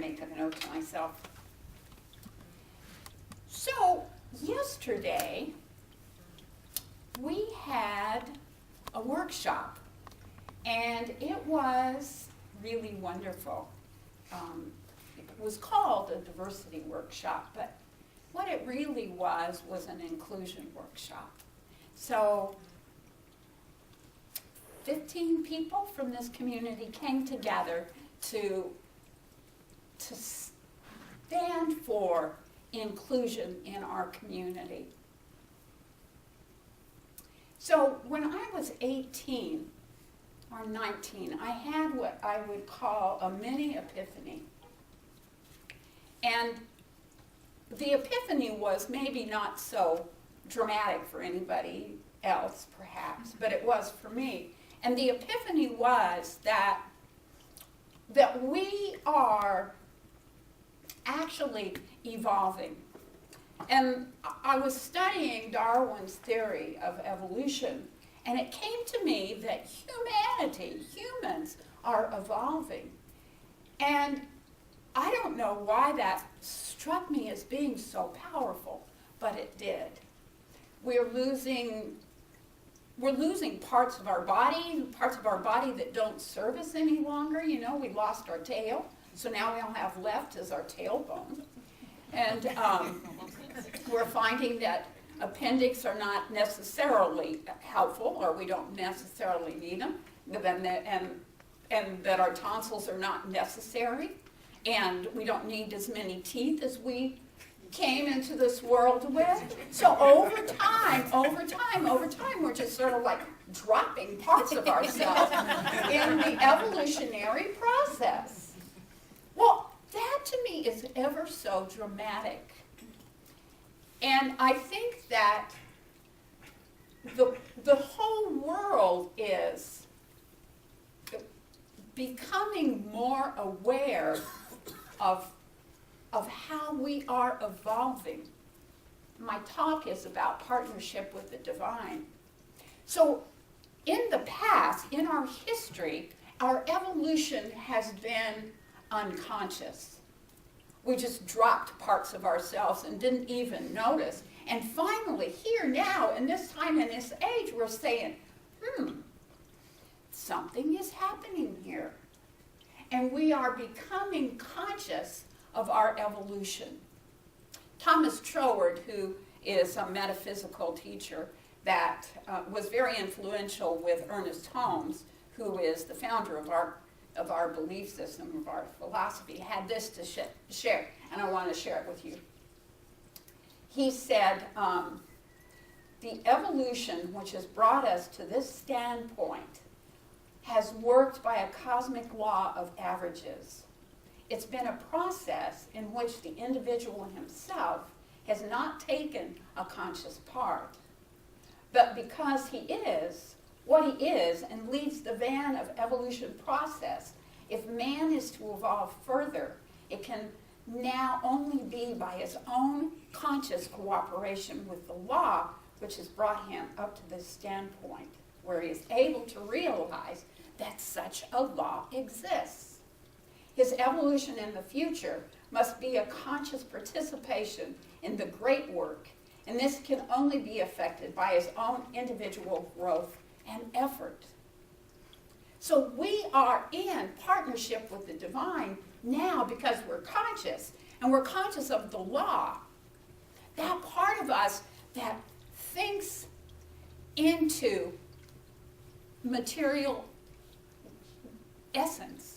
make a note to myself. So, yesterday, we had a workshop, and it was really wonderful. It was called a diversity workshop, but what it really was an inclusion workshop. So 15 people from this community came together to stand for inclusion in our community. So when I was 18 or 19, I had what I would call a mini epiphany. And the epiphany was maybe not so dramatic for anybody else, perhaps, but it was for me. And the epiphany was that we are actually evolving. And I was studying Darwin's theory of evolution, and it came to me that humans, are evolving. And I don't know why that struck me as being so powerful, but it did. We're losing parts of our body that don't serve us any longer. You know, we lost our tail, so now we all have left is our tailbone. And we're finding that appendix are not necessarily helpful, or we don't necessarily need them, and that our tonsils are not necessary, and we don't need as many teeth as we came into this world with. So over time, we're just sort of like dropping parts of ourselves in the evolutionary process. Well, that to me is ever so dramatic. And I think that the whole world is becoming more aware of how we are evolving. My talk is about partnership with the divine. So in the past, in our history, our evolution has been unconscious. We just dropped parts of ourselves and didn't even notice. And finally, here now, in this time, in this age, we're saying, something is happening here. And we are becoming conscious of our evolution. Thomas Troward, who is a metaphysical teacher that was very influential with Ernest Holmes, who is the founder of our belief system, of our philosophy, had this to share, and I want to share it with you. He said, the evolution which has brought us to this standpoint has worked by a cosmic law of averages. It's been a process in which the individual himself has not taken a conscious part. But because he is what he is and leads the van of evolution process, if man is to evolve further, it can now only be by his own conscious cooperation with the law, which has brought him up to this standpoint, where he is able to realize that such a law exists. His evolution in the future must be a conscious participation in the great work, and this can only be effected by his own individual growth and effort. So we are in partnership with the divine now because we're conscious, and we're conscious of the law. That part of us that thinks into material essence.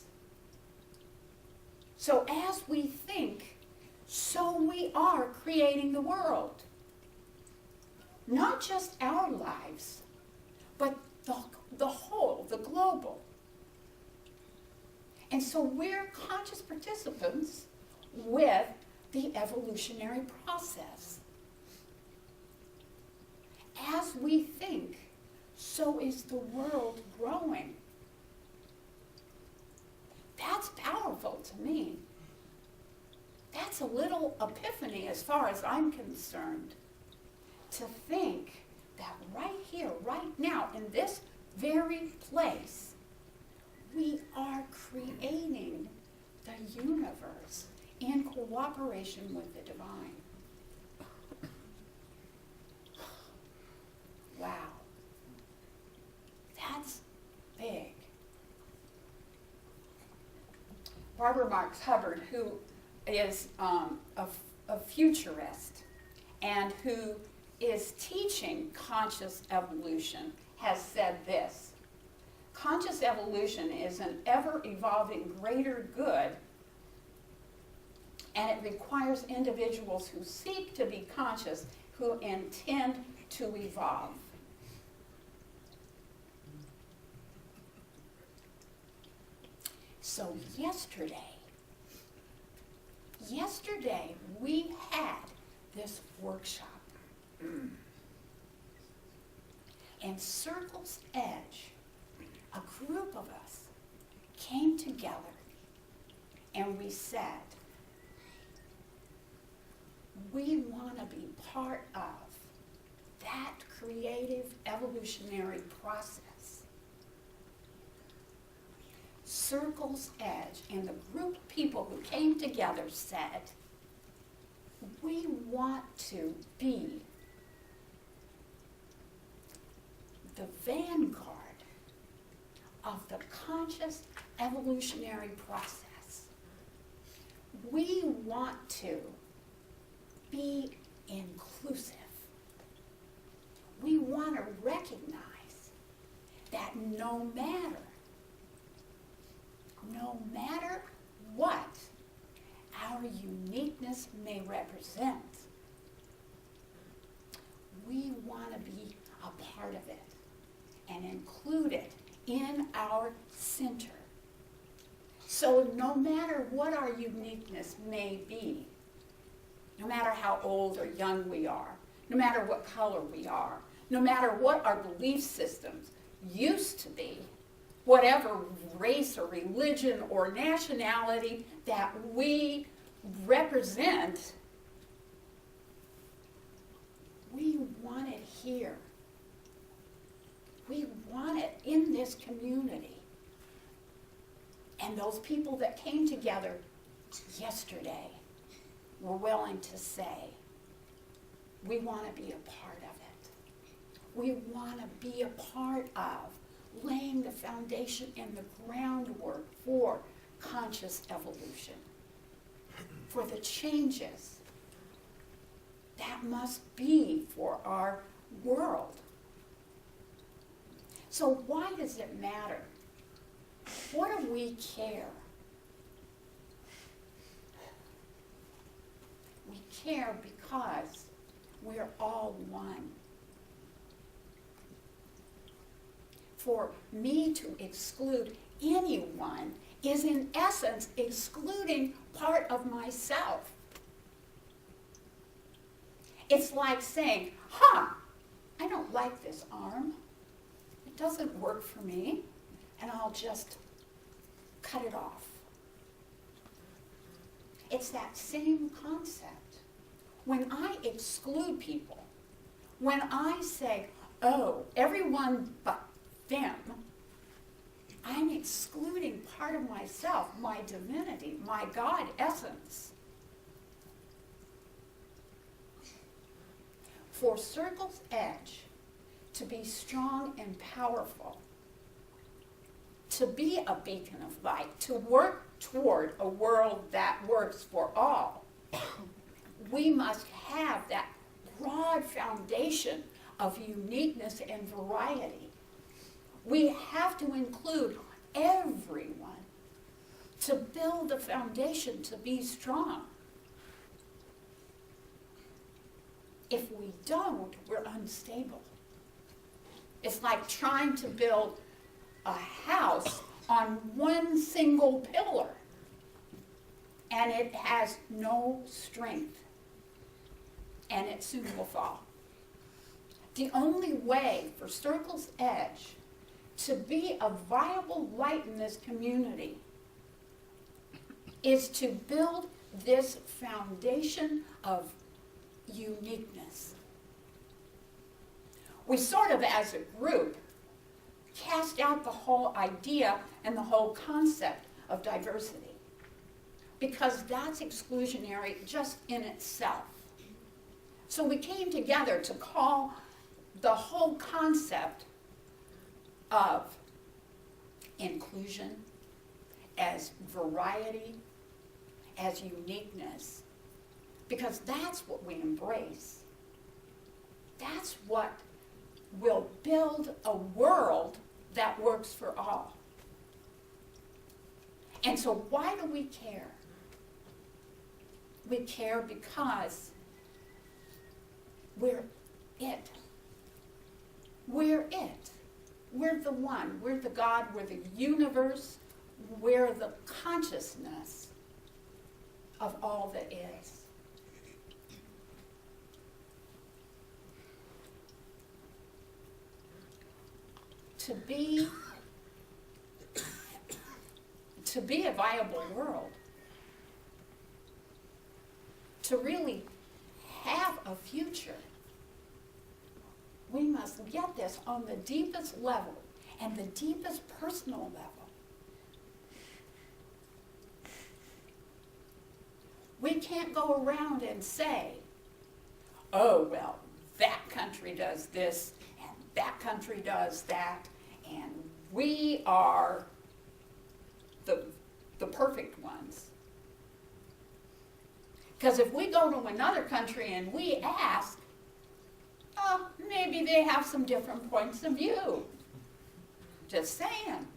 So as we think, so we are creating the world. Not just our lives, but the whole, the global. And so we're conscious participants with the evolutionary process. As we think, so is the world growing. That's powerful to me. That's a little epiphany as far as I'm concerned. To think that right here, right now, in this very place, we are creating the universe in cooperation with the divine. Wow. That's big. Barbara Marx Hubbard, who is a futurist and who is teaching conscious evolution, has said this: conscious evolution is an ever-evolving greater good, and it requires individuals who seek to be conscious, who intend to evolve. So yesterday we had this workshop. And Circle's Edge, a group of us came together and we said, we want to be part of that creative evolutionary process. Circle's Edge and the group of people who came together said, we want to be the vanguard of the conscious evolutionary process. We want to be inclusive. We want to recognize that no matter what our uniqueness may represent, we want to be a part of it and include it in our center. So no matter what our uniqueness may be, no matter how old or young we are, no matter what color we are, no matter what our belief systems used to be, whatever race or religion or nationality that we represent, we want it here. We want it in this community. And those people that came together yesterday were willing to say, we want to be a part of it. We want to be a part of laying the foundation and the groundwork for conscious evolution, for the changes that must be for our world. So why does it matter? What do we care? We care because we're all one. For me to exclude anyone is in essence excluding part of myself. It's like saying, I don't like this arm. It doesn't work for me, and I'll just cut it off. It's that same concept. When I exclude people, when I say, oh, everyone but them, I'm excluding part of myself, my divinity, my God essence. For Circle's Edge to be strong and powerful, to be a beacon of light, to work toward a world that works for all, we must have that broad foundation of uniqueness and variety. We have to include everyone to build the foundation to be strong. If we don't, we're unstable. It's like trying to build a house on one single pillar, and it has no strength, and it soon will fall. The only way for Circle's Edge to be a viable light in this community is to build this foundation of uniqueness. We sort of, as a group, cast out the whole idea and the whole concept of diversity. because that's exclusionary just in itself. So we came together to call the whole concept of inclusion as variety, as uniqueness, because that's what we embrace. That's what will build a world that works for all. And so why do we care? We care because we're it. We're it. We're the one. We're the God. We're the universe. We're the consciousness of all that is. To be a viable world, to really have a future, we must get this on the deepest level and the deepest personal level. We can't go around and say, oh, well, that country does this and that country does that, and we are the perfect ones. Because if we go to another country and we ask, oh, maybe they have some different points of view. Just saying.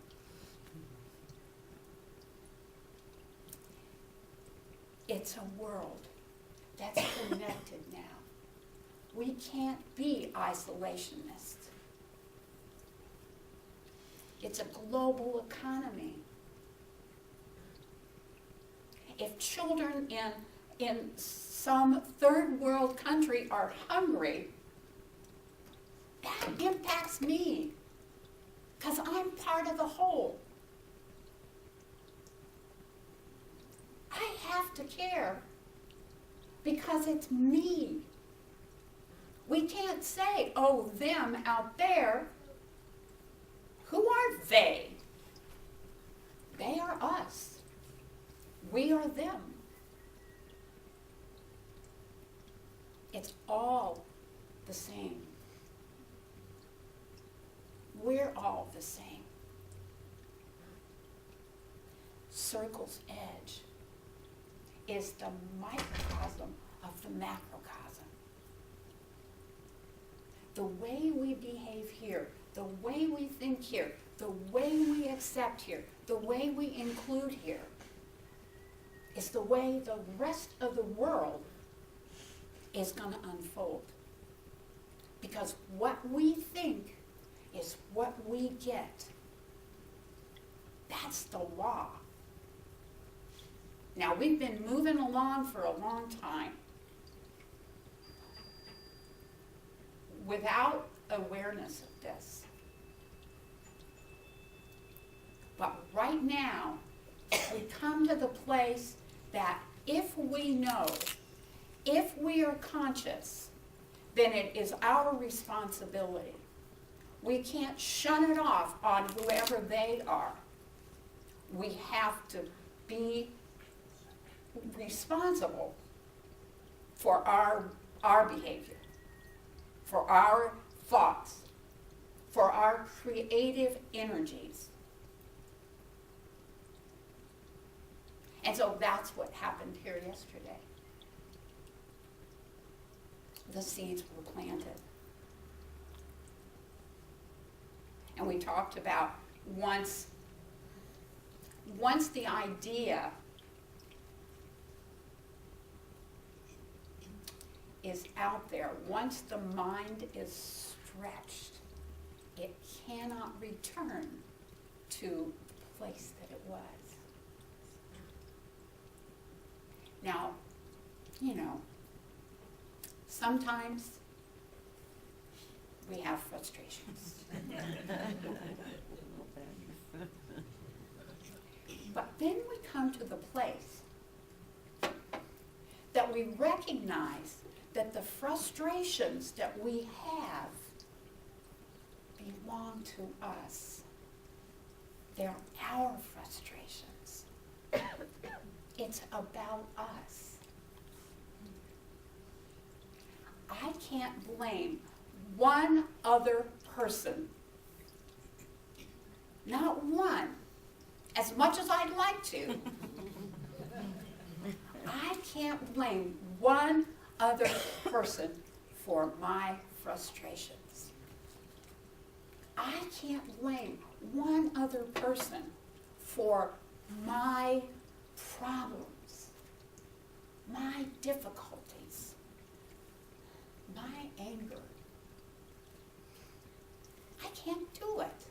It's a world that's connected now. We can't be isolationists. It's a global economy. If children in some third world country are hungry, that impacts me because I'm part of the whole. I have to care because it's me. We can't say, oh, them out there. Who are they? They are us. We are them. It's all the same. We're all the same. Circle's edge is the microcosm of the macrocosm. The way we behave here, the way we think here, the way we accept here, the way we include here, is the way the rest of the world is going to unfold. Because what we think is what we get. That's the law. Now, we've been moving along for a long time without awareness of this. But right now, we come to the place that if we know, if we are conscious, then it is our responsibility. We can't shun it off on whoever they are. We have to be responsible for our behavior, for our thoughts, for our creative energies. And so that's what happened here yesterday. The seeds were planted. And we talked about once the idea is out there, once the mind is stretched, it cannot return to the place that it was. Now, sometimes we have frustrations. But then we come to the place that we recognize that the frustrations that we have belong to us. They're our frustrations. It's It's about us. I can't blame one other person. Not one. As much as I'd like to. I can't blame one other person for my frustrations. I can't blame one other person for my problems, my difficulties, my anger. I can't do it.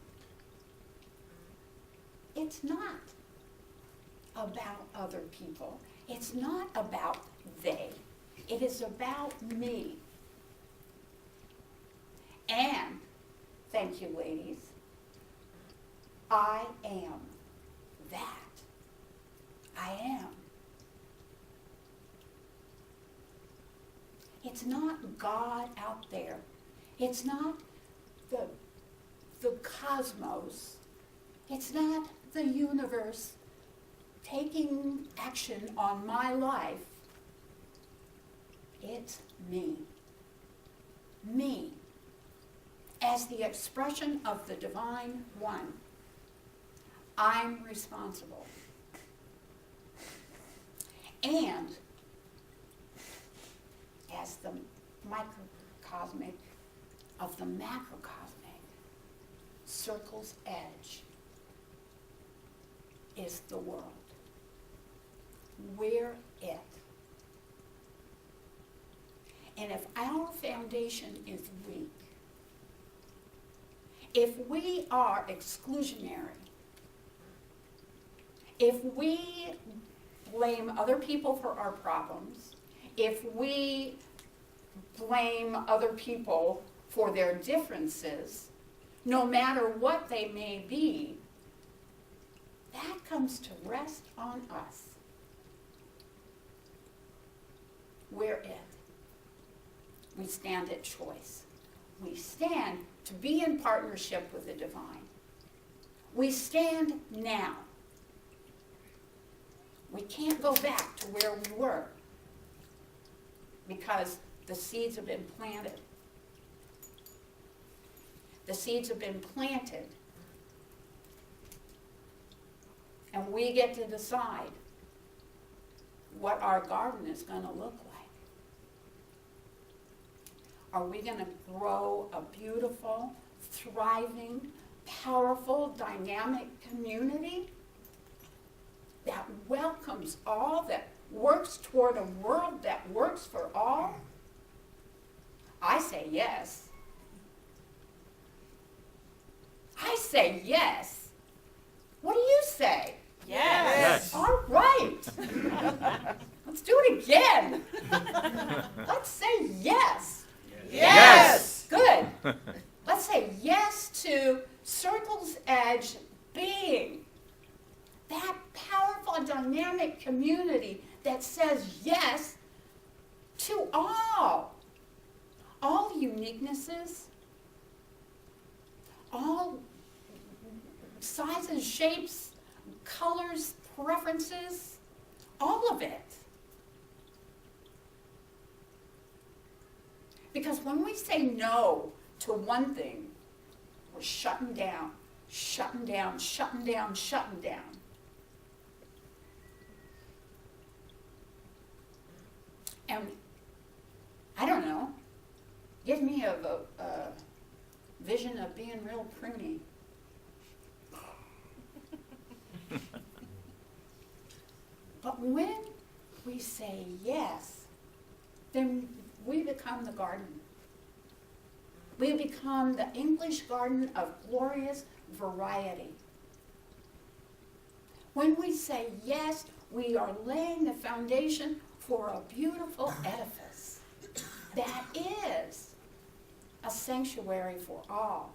It's not about other people. It's not about they. It is about me. And, thank you, ladies, I am that. I am. It's not God out there. It's not the cosmos. It's not the universe taking action on my life. It's me. Me. As the expression of the Divine One, I'm responsible. And as the microcosmic of the macrocosmic, circle's edge is the world. We're it. And if our foundation is weak, if we are exclusionary, if we blame other people for our problems, if we blame other people for their differences, no matter what they may be, that comes to rest on us. We're it. We stand at choice. We stand to be in partnership with the divine. We stand now. We can't go back to where we were because the seeds have been planted. The seeds have been planted. And we get to decide what our garden is going to look like. Are we going to grow a beautiful, thriving, powerful, dynamic community that welcomes all, that works toward a world that works for all? I say yes. I say yes. What do you say? Yes. All right. Let's do it again. Let's say yes. Yes. Good. Let's say yes to Circle's Edge being that powerful, dynamic community that says yes to all the uniquenesses, all sizes, shapes, colors, preferences, all of it. Because when we say no to one thing, we're shutting down, shutting down, shutting down, shutting down. And I don't know, give me a vision of being real pruny. But when we say yes, then we become the garden. We become the English garden of glorious variety. When we say yes, we are laying the foundation for a beautiful edifice that is a sanctuary for all.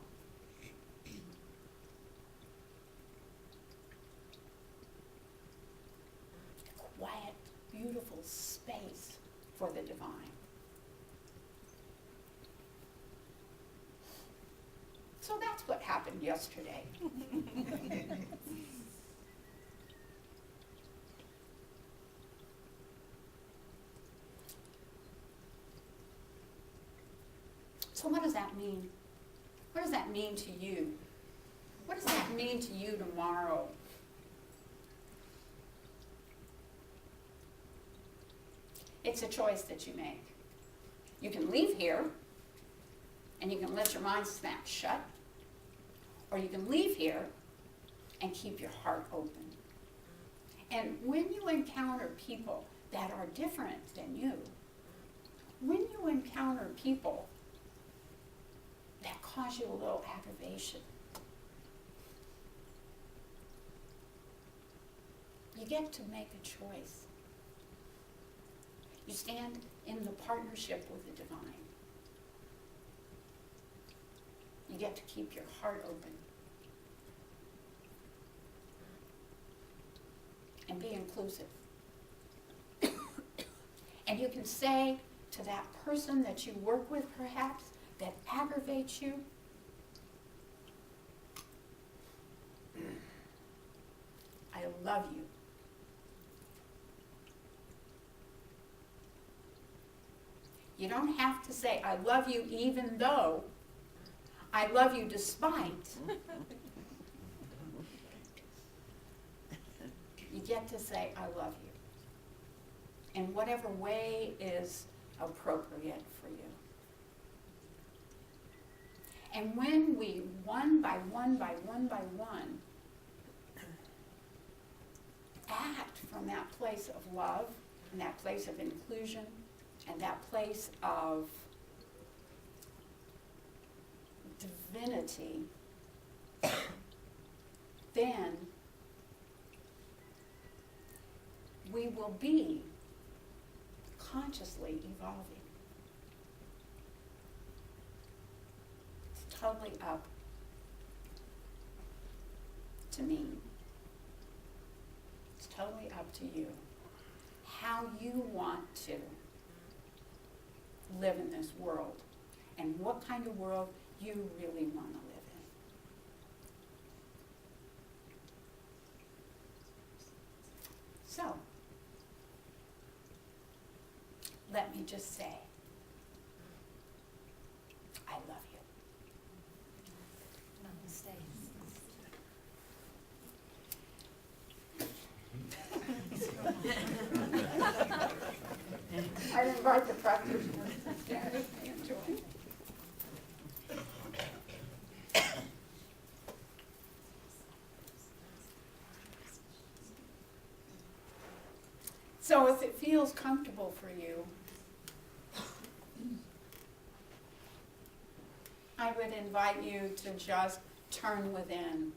A quiet, beautiful space for the divine. So that's what happened yesterday. So what does that mean? What does that mean to you? What does that mean to you tomorrow? It's a choice that you make. You can leave here and you can let your mind snap shut, or you can leave here and keep your heart open. And when you encounter people that are different than you, when you encounter people that cause you a little aggravation, you get to make a choice. You stand in the partnership with the divine. You get to keep your heart open and be inclusive. And you can say to that person that you work with, perhaps, that aggravates you, I love you. You don't have to say, I love you even though, I love you despite. You get to say, I love you, in whatever way is appropriate for you. And when we, one by one, act from that place of love, and that place of inclusion, and that place of divinity, then we will be consciously evolving. It's totally up to me. It's totally up to you how you want to live in this world and what kind of world you really want to live in. So, let me just say, I love you. Namaste. I invite the practitioners to stand with me and join. So if it feels comfortable for you, I would invite you to just turn within.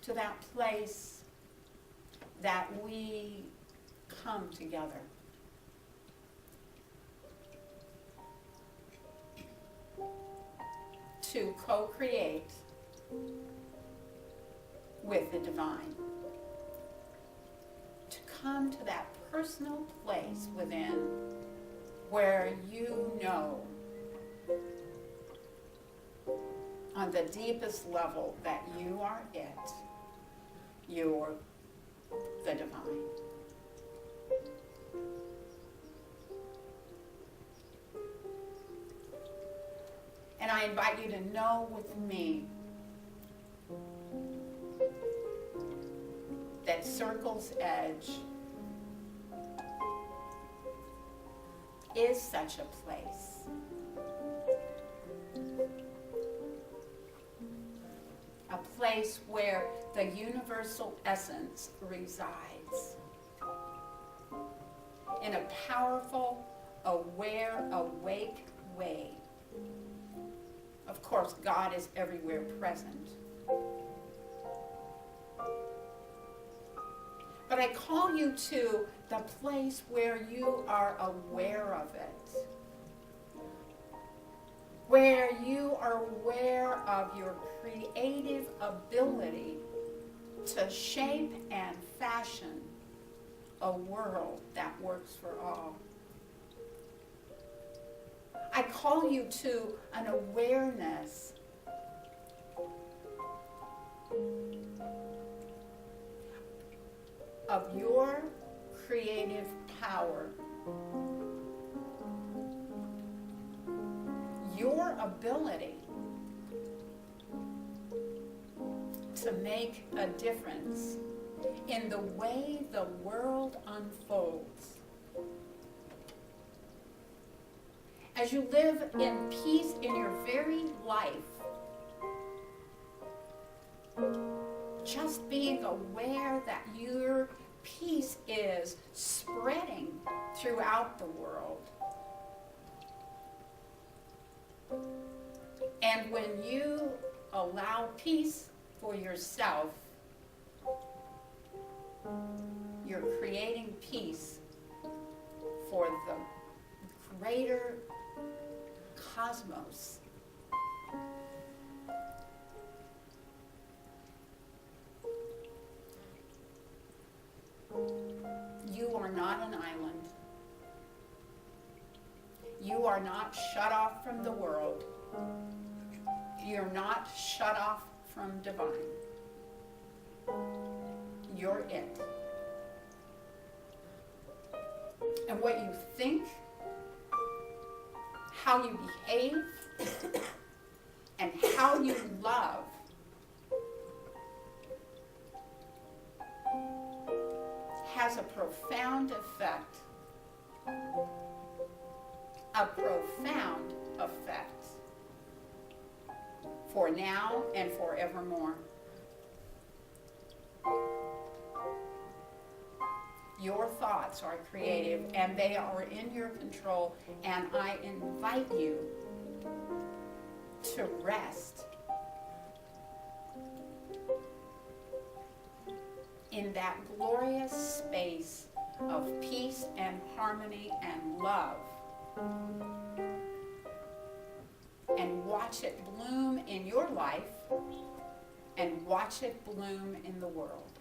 To that place that we come together. To co-create with the divine. To come to that personal place within where you know on the deepest level that you are it. You're the divine. And I invite you to know with me that circle's edge is such a place. A place where the universal essence resides in a powerful, aware, awake way. Of course, God is everywhere present. But I call you to the place where you are aware of it. Where you are aware of your creative ability to shape and fashion a world that works for all. I call you to an awareness of your creative power. Your ability to make a difference in the way the world unfolds. As you live in peace in your very life, just being aware that your peace is spreading throughout the world. And when you allow peace for yourself, you're creating peace for the greater cosmos. You are not an island. You are not shut off from the world. You're not shut off from divine. You're it. And what you think, how you behave, and how you love has a profound effect. A profound effect for now and forevermore. Your thoughts are creative and they are in your control, and I invite you to rest in that glorious space of peace and harmony and love, and watch it bloom in your life and watch it bloom in the world.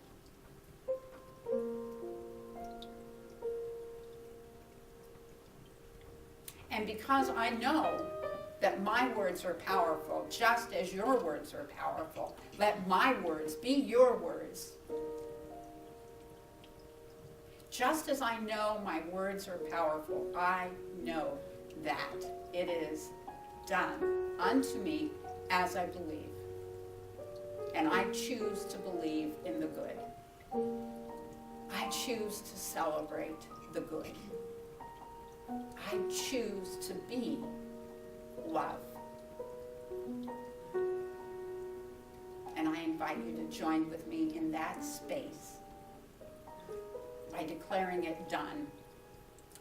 And because I know that my words are powerful, just as your words are powerful, let my words be your words. Just as I know my words are powerful, I know that it is done unto me as I believe. And I choose to believe in the good. I choose to celebrate the good. I choose to be love. And I invite you to join with me in that space by declaring it done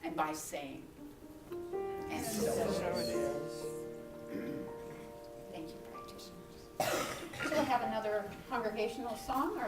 and by saying, and so it is. Thank you, practitioners. So we'll have another congregational song. Or